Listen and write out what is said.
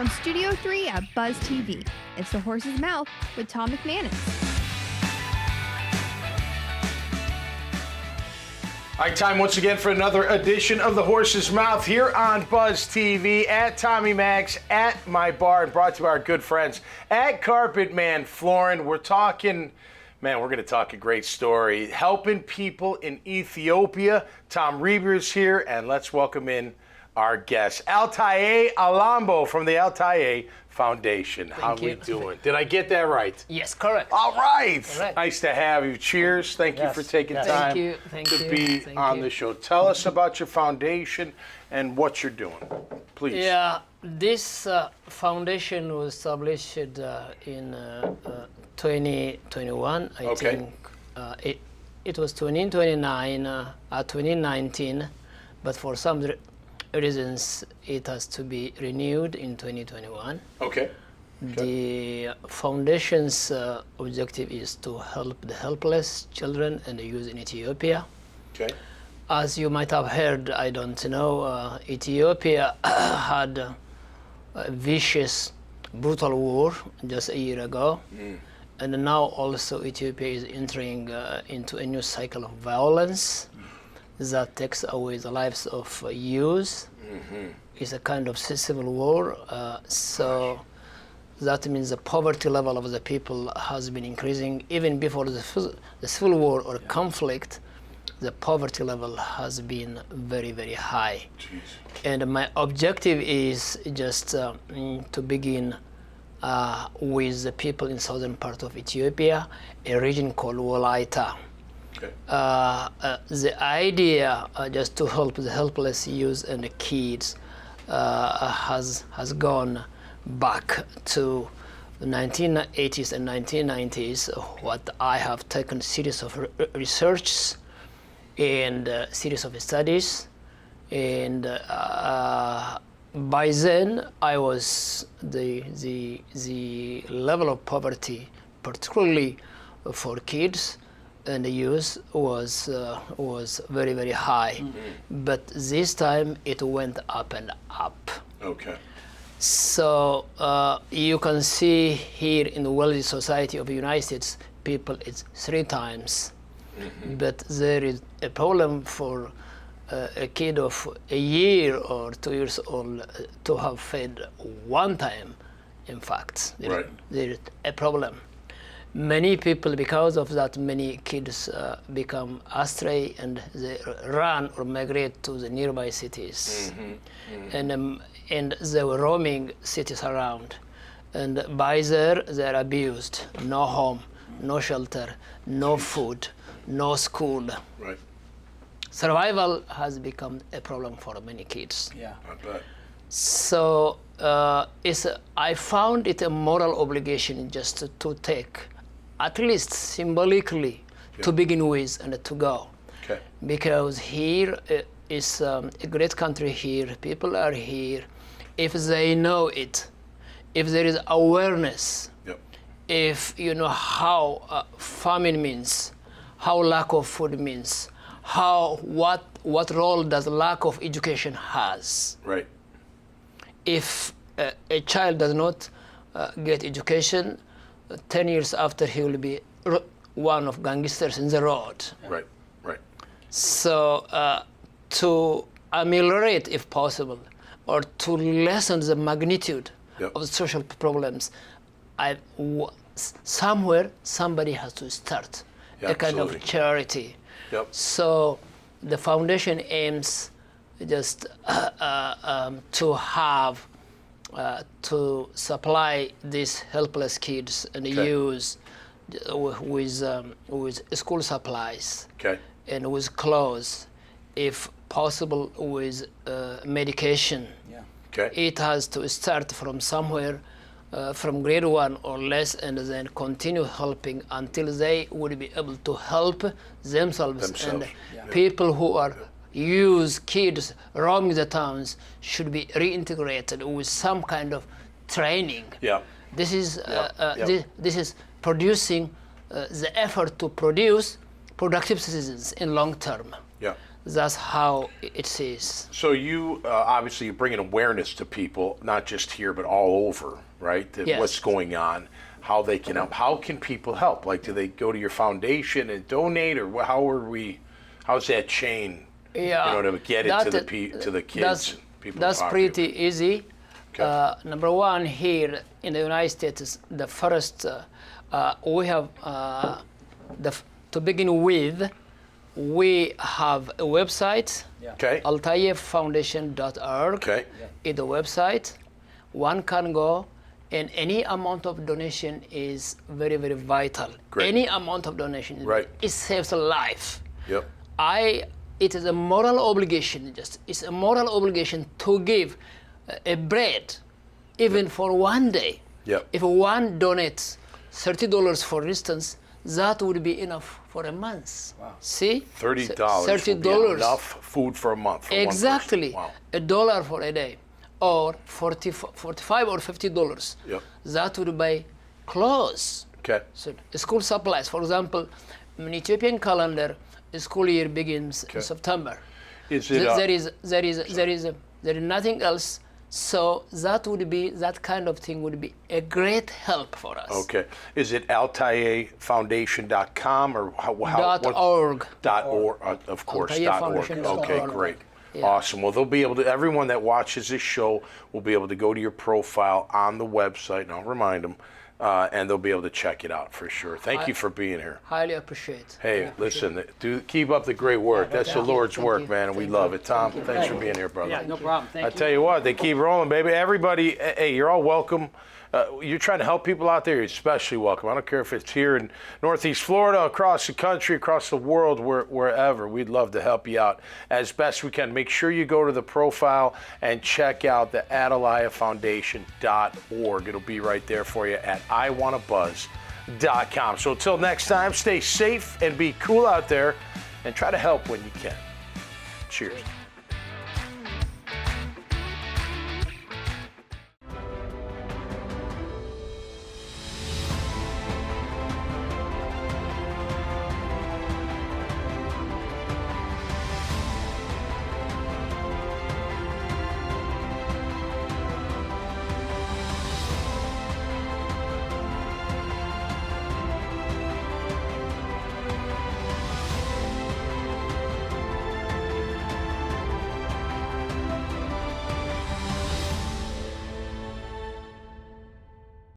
From Studio 3 at Buzz TV, it's The Horse's Mouth with Tom McManus. All right, time once again for another edition of The Horse's Mouth here on Buzz TV at Tommy Max at my bar, and brought to you by our good friends at Carpet Man Flooring. We're talking, man, we're going to talk a great story, helping people in Ethiopia. Tom Reber is here, and let's welcome in our guest, Altaye Alambo from the Altaye Foundation. How we doing? Did I get that right? Yes, correct. All right. Correct. Nice to have you. Cheers. Thank you for taking time to be on the show. Tell us about your foundation and what you're doing, please. Yeah, this foundation was established in 2021. I think it was 2019, but for some reasons it has to be renewed in 2021. Okay. The foundation's objective is to help the helpless children and the youth in Ethiopia. Okay. As you might have heard, I don't know, Ethiopia had a vicious, brutal war just a year ago. And now also Ethiopia is entering into a new cycle of violence that takes away the lives of youth. It's a kind of civil war. So that means the poverty level of the people has been increasing. Even before the civil war or conflict, the poverty level has been very, very high. Jeez. And my objective is just to begin with the people in southern part of Ethiopia, a region called Wolaita. Okay. The idea just to help the helpless youth and the kids has gone back to the 1980s and 1990s. What I have taken series of research and series of studies, and by then I was the level of poverty, particularly for kids and the youth, was very, very high. But this time it went up and up. Okay. So you can see here in the wealthy society of the United States, people it's 3 times. But there is a problem for a kid of a year or 2 years old to have fed 1 time. In fact, there is a problem. Many people, because of that, many kids become astray and they run or migrate to the nearby cities. And they were roaming cities around. And by there, they're abused. No home, no shelter, no food, no school. Right. Survival has become a problem for many kids. Yeah. I bet. So I found it a moral obligation just to take, at least symbolically, to begin with and to go. Okay. Because here is a great country here, people are here. If they know it, if there is awareness, if you know how famine means, how lack of food means, what role does lack of education has. Right. If a child does not get education, 10 years after he will be one of gangsters in the road. Right, right. So to ameliorate, if possible, or to lessen the magnitude of the social problems, somewhere somebody has to start a kind of charity. So the foundation aims just to have to supply these helpless kids and youth with school supplies and with clothes, if possible with medication. It has to start from somewhere, from grade 1 or less, and then continue helping until they would be able to help themselves. And people who are kids roaming the towns should be reintegrated with some kind of training. This is this is producing the effort to produce productive citizens in long term. That's how it is. So you obviously you're bringing awareness to people, not just here but all over, right? That Yes. what's going on, how they can help. How can people help? Like, do they go to your foundation and donate, or how's that chain? Yeah, You know, to get it to the kids. People That's in poverty. pretty easy. Okay. Number one, here in the United States, the first we have to begin with, we have a website. Okay. AltayeFoundation.org Okay. is the website. One can go, and any amount of donation is very, very vital. Great. Any amount of donation, Right. it saves a life. Yep. It is a moral obligation. It's a moral obligation to give a bread, even for one day. Yep. If one donates $30, for instance, that would be enough for a month. Wow. See? $30. $30. Enough food for a month. For Exactly. One person. Wow. $1 for a day, or $45 or $50. Yep. That would buy clothes. Okay. So school supplies, for example, in Ethiopian calendar, the school year begins in September. Is it? There is nothing else. So that kind of thing would be a great help for us. Okay. Is it AltayeFoundation.com or .org. .org, of course. .org. Okay, great. Yeah. Awesome. Well, they'll be able to. Everyone that watches this show will be able to go to your profile on the website, and I'll remind them, and they'll be able to check it out for sure. Thank you for being here. Highly appreciate. Hey, listen, keep up the great work. That's the Lord's work, man, and we love it. Tom, thanks for being here, brother. Yeah, no problem. Thank you. I tell you what, they keep rolling, baby. Everybody, hey, you're all welcome. You're trying to help people out there, you're especially welcome. I don't care if it's here in Northeast Florida, across the country, across the world, wherever. We'd love to help you out as best we can. Make sure you go to the profile and check out the AltayeFoundation.org. It'll be right there for you at iwannabuzz.com. So until next time, stay safe and be cool out there, and try to help when you can. Cheers.